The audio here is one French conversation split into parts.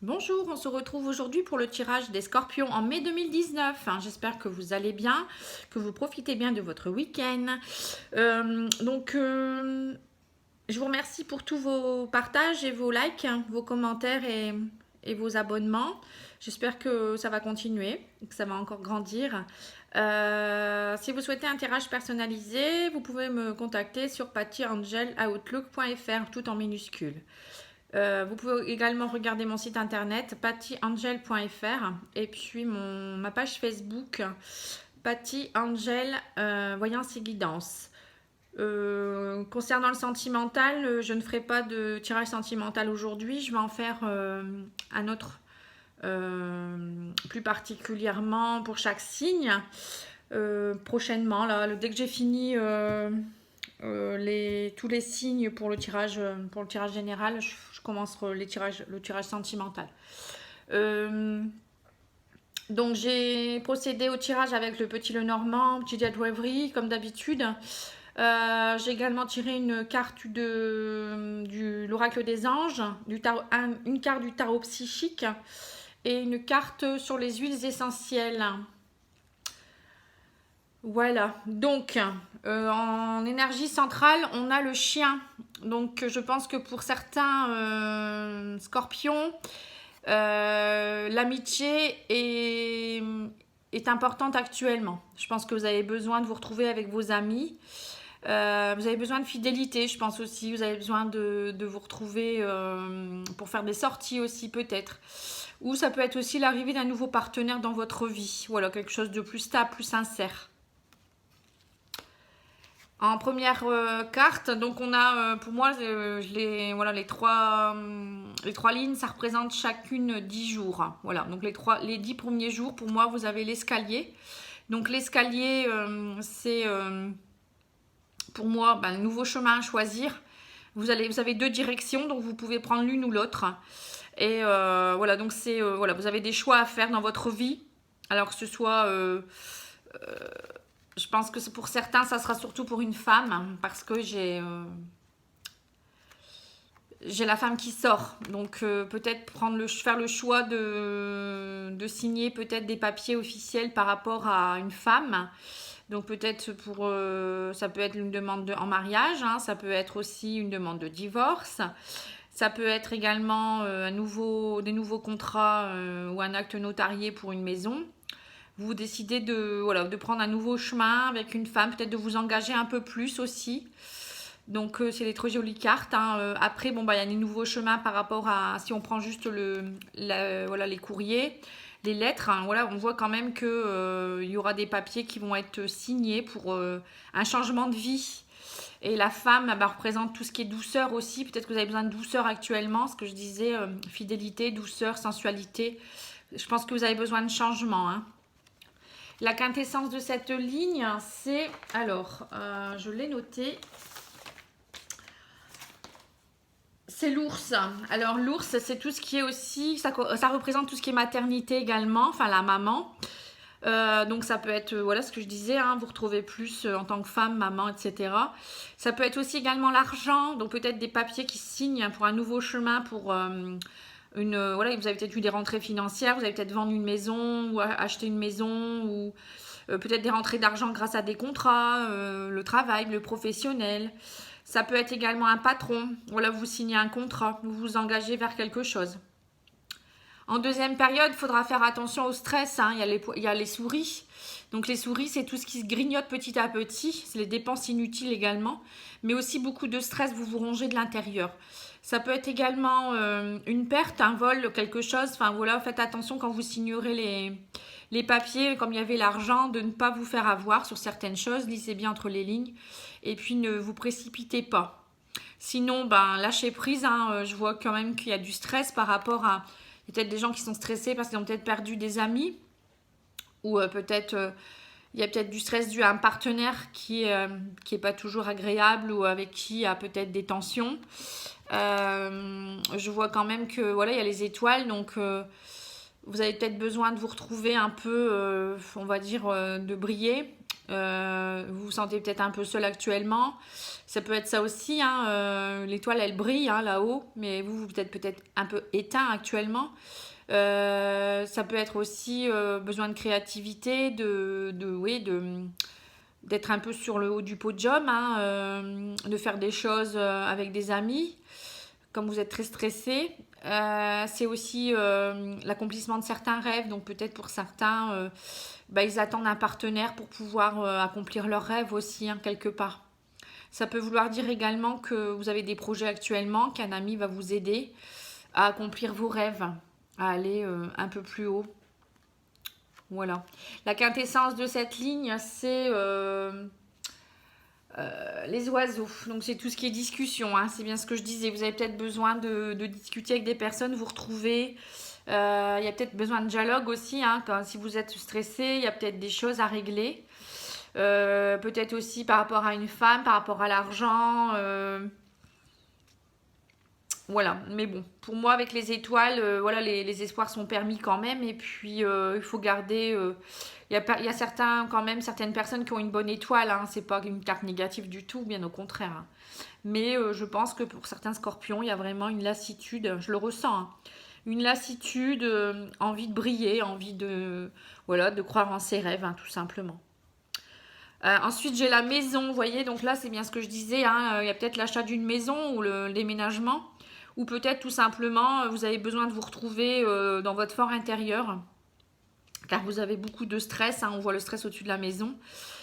Bonjour, on se retrouve aujourd'hui pour le tirage des Scorpions en mai 2019. J'espère que vous allez bien, que vous profitez bien de votre week-end. Je vous remercie pour tous vos partages et vos likes, vos commentaires et vos abonnements. J'espère que ça va continuer, que ça va encore grandir. Si vous souhaitez un tirage personnalisé, vous pouvez me contacter sur pattyangel@outlook.fr, tout en minuscules. Vous pouvez également regarder mon site internet pattyangel.fr et puis ma page Facebook Patty Angel Voyance et Guidance. Concernant le sentimental, je ne ferai pas de tirage sentimental aujourd'hui. Je vais en faire un autre plus particulièrement pour chaque signe prochainement. Là, dès que j'ai fini tous les signes pour le tirage général, je commence le tirage sentimental. Donc j'ai procédé au tirage avec le petit Lenormand, petit Jet Wavery, comme d'habitude. J'ai également tiré une carte de l'oracle des anges, une carte du tarot psychique et une carte sur les huiles essentielles. Voilà, donc en énergie centrale, on a le chien. Donc je pense que pour certains scorpions, l'amitié est importante actuellement. Je pense que vous avez besoin de vous retrouver avec vos amis. Vous avez besoin de fidélité, je pense aussi. Vous avez besoin de vous retrouver pour faire des sorties aussi peut-être. Ou ça peut être aussi l'arrivée d'un nouveau partenaire dans votre vie. Voilà, quelque chose de plus stable, plus sincère. En première carte, donc on a pour moi les trois lignes, ça représente chacune 10 jours. Voilà, donc les 10 premiers jours, pour moi, vous avez l'escalier. Donc l'escalier, c'est pour moi un nouveau chemin à choisir. Vous avez deux directions, donc vous pouvez prendre l'une ou l'autre. Et voilà, donc c'est voilà, vous avez des choix à faire dans votre vie. Alors que ce soit je pense que pour certains, ça sera surtout pour une femme, parce que j'ai la femme qui sort. Donc peut-être faire le choix de signer peut-être des papiers officiels par rapport à une femme. Donc peut-être ça peut être une demande en mariage, ça peut être aussi une demande de divorce. Ça peut être également des nouveaux contrats ou un acte notarié pour une maison. Vous décidez de prendre un nouveau chemin avec une femme, peut-être de vous engager un peu plus aussi. Donc c'est des très jolies cartes. Après, il y a des nouveaux chemins par rapport à si on prend juste les courriers, les lettres. On voit quand même qu'il y aura des papiers qui vont être signés pour un changement de vie. Et la femme représente tout ce qui est douceur aussi. Peut-être que vous avez besoin de douceur actuellement, ce que je disais, fidélité, douceur, sensualité. Je pense que vous avez besoin de changement. La quintessence de cette ligne, c'est... Alors, je l'ai noté. C'est l'ours. Alors, l'ours, c'est tout ce qui est aussi... Ça représente tout ce qui est maternité également, enfin la maman. Donc, ça peut être, voilà ce que je disais, vous retrouvez plus en tant que femme, maman, etc. Ça peut être aussi également l'argent. Donc, peut-être des papiers qui se signent pour un nouveau chemin, pour... vous avez peut-être eu des rentrées financières, vous avez peut-être vendu une maison ou acheté une maison ou peut-être des rentrées d'argent grâce à des contrats, le travail, le professionnel. Ça peut être également un patron. Voilà, vous signez un contrat, vous vous engagez vers quelque chose. En deuxième période, il faudra faire attention au stress. Il y a les souris. Donc les souris, c'est tout ce qui se grignote petit à petit. C'est les dépenses inutiles également. Mais aussi beaucoup de stress, vous vous rongez de l'intérieur. Ça peut être également une perte, un vol, quelque chose. Enfin voilà, faites attention quand vous signerez les papiers, comme il y avait l'argent, de ne pas vous faire avoir sur certaines choses. Lisez bien entre les lignes. Et puis ne vous précipitez pas. Sinon, lâchez prise. Je vois quand même qu'il y a du stress par rapport à... Il y a peut-être des gens qui sont stressés parce qu'ils ont peut-être perdu des amis. Ou peut-être... il y a peut-être du stress dû à un partenaire qui est pas toujours agréable ou avec qui il y a peut-être des tensions. Je vois quand même que voilà, il y a les étoiles, donc vous avez peut-être besoin de vous retrouver un peu, on va dire, de briller. Vous vous sentez peut-être un peu seul actuellement. Ça peut être ça aussi, hein, l'étoile elle brille hein, là-haut, mais vous êtes peut-être un peu éteint actuellement. Ça peut être aussi besoin de créativité, oui, d'être un peu sur le haut du podium, hein, de faire des choses avec des amis, comme vous êtes très stressé. C'est aussi l'accomplissement de certains rêves, donc peut-être pour certains, ils attendent un partenaire pour pouvoir accomplir leurs rêves aussi, hein, quelque part. Ça peut vouloir dire également que vous avez des projets actuellement, qu'un ami va vous aider à accomplir vos rêves, à aller un peu plus haut. Voilà. La quintessence de cette ligne, c'est les oiseaux. Donc c'est tout ce qui est discussion, hein. C'est bien ce que je disais. Vous avez peut-être besoin de discuter avec des personnes, vous retrouver. Il y a peut-être besoin de dialogue aussi, hein, si vous êtes stressé, il y a peut-être des choses à régler. Peut-être aussi par rapport à une femme, par rapport à l'argent. Voilà, mais bon, pour moi avec les étoiles, voilà, les espoirs sont permis quand même. Et puis il faut garder, il y a certains, quand même, certaines personnes qui ont une bonne étoile, hein, c'est pas une carte négative du tout, bien au contraire, hein. Mais je pense que pour certains scorpions, il y a vraiment une lassitude, je le ressens, hein. Une lassitude, envie de briller, envie de, voilà, de croire en ses rêves, hein, tout simplement. Ensuite, j'ai la maison, vous voyez, donc là, c'est bien ce que je disais, hein, il y a peut-être l'achat d'une maison ou le déménagement, ou peut-être tout simplement, vous avez besoin de vous retrouver dans votre fort intérieur, car vous avez beaucoup de stress, hein, on voit le stress au-dessus de la maison.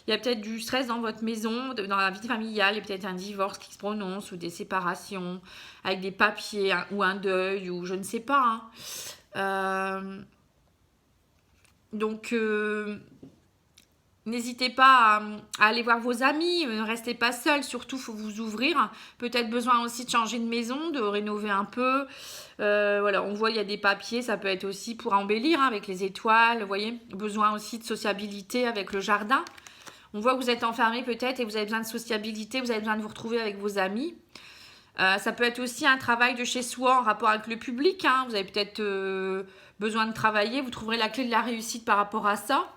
Il y a peut-être du stress dans votre maison, dans la vie familiale, il y a peut-être un divorce qui se prononce, ou des séparations, avec des papiers, hein, ou un deuil, ou je ne sais pas, hein. Donc, n'hésitez pas à aller voir vos amis, ne restez pas seul, surtout il faut vous ouvrir. Peut-être besoin aussi de changer de maison, de rénover un peu. Voilà, on voit il y a des papiers, ça peut être aussi pour embellir, hein, avec les étoiles, vous voyez. Besoin aussi de sociabilité avec le jardin. On voit que vous êtes enfermé peut-être et vous avez besoin de sociabilité, vous avez besoin de vous retrouver avec vos amis. Ça peut être aussi un travail de chez soi en rapport avec le public, hein. Vous avez peut-être besoin de travailler, vous trouverez la clé de la réussite par rapport à ça.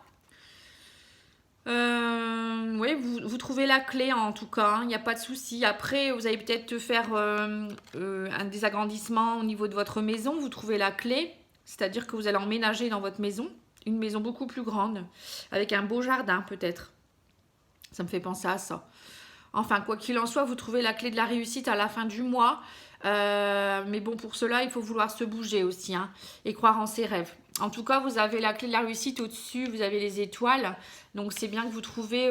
Oui, vous trouvez la clé en tout cas, hein, il n'y a pas de souci. Après, vous allez peut-être faire un désagrandissement au niveau de votre maison, vous trouvez la clé, c'est-à-dire que vous allez emménager dans votre maison, une maison beaucoup plus grande, avec un beau jardin peut-être. Ça me fait penser à ça. Enfin, quoi qu'il en soit, vous trouvez la clé de la réussite à la fin du mois. Mais bon, pour cela, il faut vouloir se bouger aussi, hein, et croire en ses rêves. En tout cas, vous avez la clé de la réussite au-dessus, vous avez les étoiles. Donc, c'est bien que vous trouvez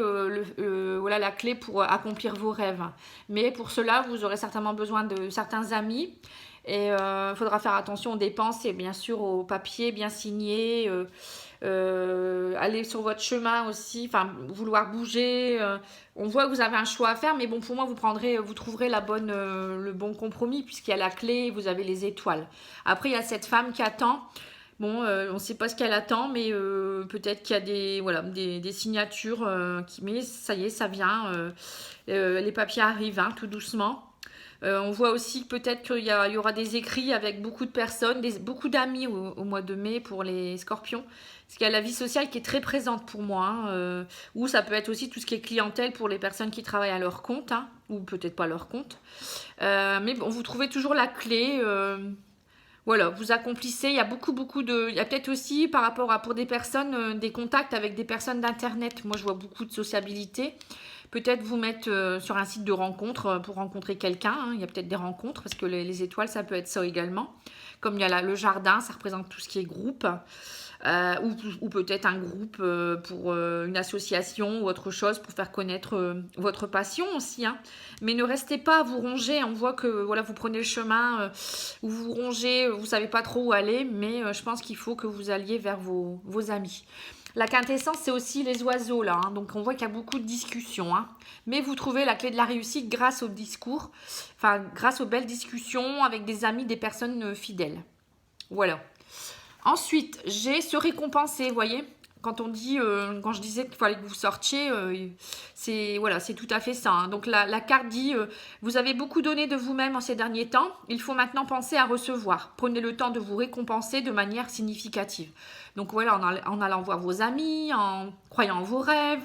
voilà, la clé pour accomplir vos rêves. Mais pour cela, vous aurez certainement besoin de certains amis. Et il faudra faire attention aux dépenses et bien sûr aux papiers bien signés. Aller sur votre chemin aussi, enfin vouloir bouger. On voit que vous avez un choix à faire, mais bon, pour moi, vous trouverez le bon compromis puisqu'il y a la clé, vous avez les étoiles. Après, il y a cette femme qui attend. Bon, on ne sait pas ce qu'elle attend, mais peut-être qu'il y a des signatures mais ça y est, ça vient. Les papiers arrivent, hein, tout doucement. On voit aussi peut-être qu'il y aura des écrits avec beaucoup de personnes, beaucoup d'amis au mois de mai pour les scorpions. Parce qu'il y a la vie sociale qui est très présente pour moi, hein, ou ça peut être aussi tout ce qui est clientèle pour les personnes qui travaillent à leur compte, hein, ou peut-être pas leur compte. Mais bon, vous trouvez toujours la clé. Voilà, vous accomplissez. Il y a il y a peut-être aussi par rapport à pour des personnes, des contacts avec des personnes d'internet. Moi, je vois beaucoup de sociabilité. Peut-être vous mettre sur un site de rencontre pour rencontrer quelqu'un, hein. Il y a peut-être des rencontres parce que les étoiles, ça peut être ça également. Comme il y a le jardin, ça représente tout ce qui est groupe. Ou peut-être un groupe pour une association ou autre chose pour faire connaître votre passion aussi, hein. Mais ne restez pas à vous ronger. On voit que voilà, vous prenez le chemin où vous rongez, vous savez pas trop où aller, mais je pense qu'il faut que vous alliez vers vos amis. La quintessence, c'est aussi les oiseaux là, hein. Donc on voit qu'il y a beaucoup de discussions, hein. Mais vous trouvez la clé de la réussite grâce au discours, enfin grâce aux belles discussions avec des amis, des personnes fidèles. Voilà. Ensuite, j'ai se récompenser, vous voyez. Quand on dit, quand je disais qu'il fallait que vous sortiez, c'est voilà, c'est tout à fait ça, hein. Donc la carte dit, vous avez beaucoup donné de vous-même en ces derniers temps. Il faut maintenant penser à recevoir. Prenez le temps de vous récompenser de manière significative. Donc voilà, en allant voir vos amis, en croyant en vos rêves.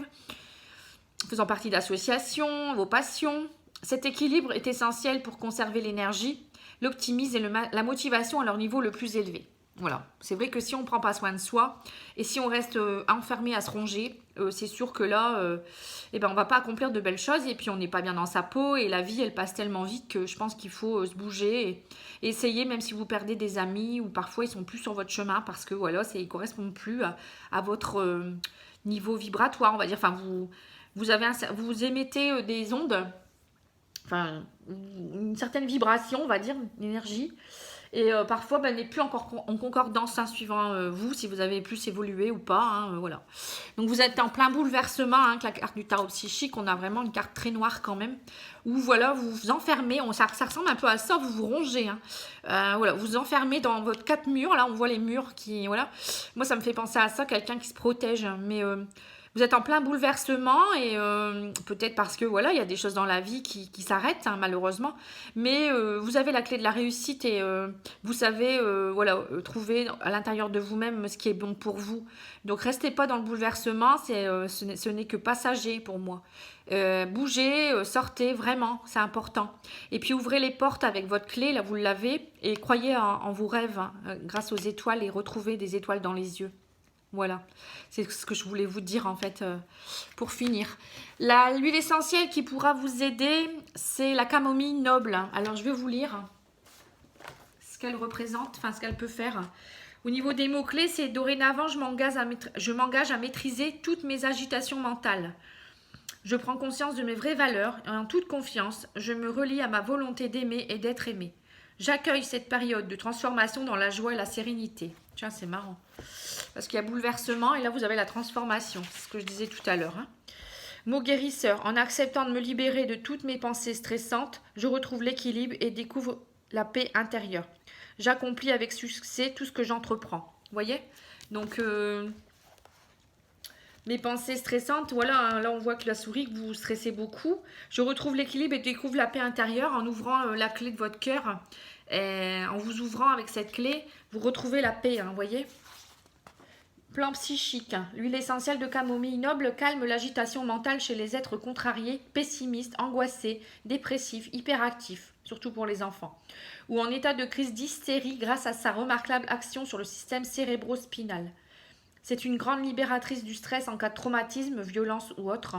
faisant partie d'associations, vos passions. Cet équilibre est essentiel pour conserver l'énergie, l'optimisme et la motivation à leur niveau le plus élevé. Voilà, c'est vrai que si on ne prend pas soin de soi et si on reste enfermé à se ronger, c'est sûr que là, eh ben, on ne va pas accomplir de belles choses et puis on n'est pas bien dans sa peau et la vie, elle passe tellement vite que je pense qu'il faut se bouger et essayer, même si vous perdez des amis ou parfois ils sont plus sur votre chemin parce que voilà, ils ne correspondent plus à votre niveau vibratoire, on va dire. Enfin, vous émettez des ondes, enfin, une certaine vibration, on va dire, une énergie. Et parfois, n'est plus encore en concordance, hein, suivant vous, si vous avez plus évolué ou pas. Hein, voilà. Donc, vous êtes en plein bouleversement, hein, avec la carte du tarot psychique. On a vraiment une carte très noire quand même. Où, voilà, vous vous enfermez. Ça ressemble un peu à ça, vous vous rongez. Hein. Voilà, vous vous enfermez dans votre 4 murs. Là, on voit les murs qui... Voilà. Moi, ça me fait penser à ça, quelqu'un qui se protège. Mais... vous êtes en plein bouleversement et peut-être parce que voilà, il y a des choses dans la vie qui s'arrêtent, hein, malheureusement. Mais vous avez la clé de la réussite et vous savez voilà, trouver à l'intérieur de vous-même ce qui est bon pour vous. Donc restez pas dans le bouleversement, ce n'est que passager pour moi. Bougez, sortez, vraiment, c'est important. Et puis ouvrez les portes avec votre clé, là vous l'avez, et croyez en vos rêves, hein, grâce aux étoiles et retrouvez des étoiles dans les yeux. Voilà, c'est ce que je voulais vous dire en fait pour finir. L'huile essentielle qui pourra vous aider, c'est la camomille noble. Alors je vais vous lire ce qu'elle représente, enfin ce qu'elle peut faire. Au niveau des mots-clés, c'est dorénavant, je m'engage à maîtriser toutes mes agitations mentales. Je prends conscience de mes vraies valeurs et en toute confiance, je me relie à ma volonté d'aimer et d'être aimé. J'accueille cette période de transformation dans la joie et la sérénité. Tiens, c'est marrant. Parce qu'il y a bouleversement et là, vous avez la transformation. C'est ce que je disais tout à l'heure. Hein. Mot guérisseur. En acceptant de me libérer de toutes mes pensées stressantes, je retrouve l'équilibre et découvre la paix intérieure. J'accomplis avec succès tout ce que j'entreprends. Vous voyez? Donc, mes pensées stressantes, voilà, hein, là on voit que la souris, que vous stressez beaucoup. Je retrouve l'équilibre et découvre la paix intérieure en ouvrant la clé de votre cœur. En vous ouvrant avec cette clé, vous retrouvez la paix, hein, vous voyez? Plan psychique. L'huile essentielle de camomille noble calme l'agitation mentale chez les êtres contrariés, pessimistes, angoissés, dépressifs, hyperactifs, surtout pour les enfants, ou en état de crise d'hystérie grâce à sa remarquable action sur le système cérébro-spinal. C'est une grande libératrice du stress en cas de traumatisme, violence ou autre,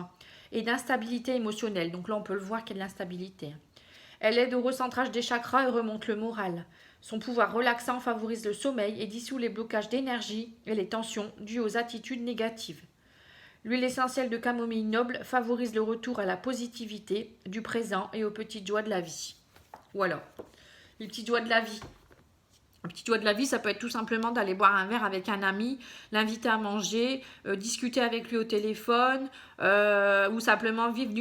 et d'instabilité émotionnelle. Donc là, on peut le voir qu'il y a de l'instabilité. Elle aide au recentrage des chakras et remonte le moral. Son pouvoir relaxant favorise le sommeil et dissout les blocages d'énergie et les tensions dues aux attitudes négatives. L'huile essentielle de camomille noble favorise le retour à la positivité du présent et aux petites joies de la vie. Voilà, les petites joies de la vie. Un petit joie de la vie, ça peut être tout simplement d'aller boire un verre avec un ami, l'inviter à manger, discuter avec lui au téléphone, ou simplement vivre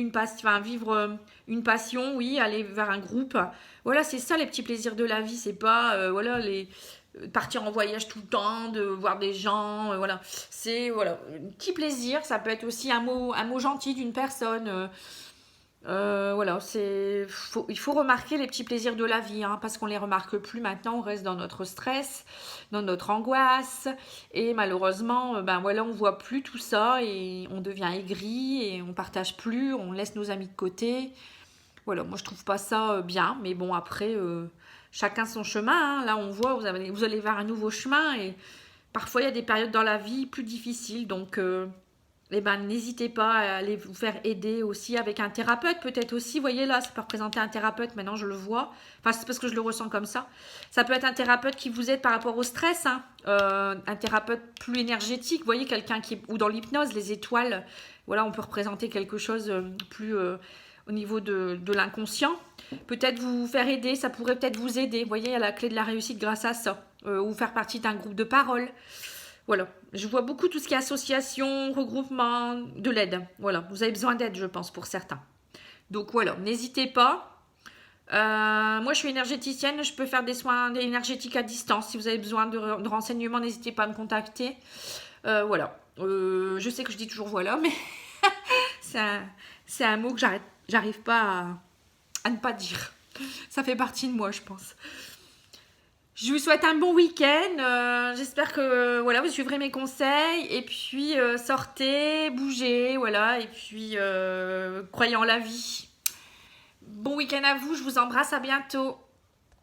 une passion, oui, aller vers un groupe. Voilà, c'est ça les petits plaisirs de la vie. C'est pas voilà partir en voyage tout le temps, de voir des gens, voilà. C'est voilà un petit plaisir. Ça peut être aussi un mot gentil d'une personne. Voilà, il faut remarquer les petits plaisirs de la vie, hein, parce qu'on ne les remarque plus maintenant, on reste dans notre stress, dans notre angoisse, et malheureusement, voilà, on voit plus tout ça, et on devient aigri, et on partage plus, on laisse nos amis de côté. Voilà, moi je trouve pas ça bien, mais bon, après, chacun son chemin, hein. Là on voit, vous allez vers un nouveau chemin, et parfois il y a des périodes dans la vie plus difficiles, donc... n'hésitez pas à aller vous faire aider aussi avec un thérapeute, peut-être aussi. Vous voyez là, ça peut représenter un thérapeute, maintenant je le vois. Enfin, c'est parce que je le ressens comme ça. Ça peut être un thérapeute qui vous aide par rapport au stress, hein. Un thérapeute plus énergétique, vous voyez, quelqu'un ou dans l'hypnose, les étoiles. Voilà, on peut représenter quelque chose plus au niveau de l'inconscient. Peut-être vous faire aider, ça pourrait peut-être vous aider. Vous voyez, il y a la clé de la réussite grâce à ça. Ou faire partie d'un groupe de parole. Voilà, je vois beaucoup tout ce qui est association, regroupement, de l'aide. Voilà, vous avez besoin d'aide, je pense, pour certains. Donc voilà, n'hésitez pas. Moi, je suis énergéticienne, je peux faire des soins énergétiques à distance. Si vous avez besoin de renseignements, n'hésitez pas à me contacter. Voilà, je sais que je dis toujours voilà, mais c'est un mot que j'arrive pas à ne pas dire. Ça fait partie de moi, je pense. Je vous souhaite un bon week-end. J'espère que voilà, vous suivrez mes conseils. Et puis, sortez, bougez, voilà. Et puis, croyez en la vie. Bon week-end à vous, je vous embrasse, à bientôt.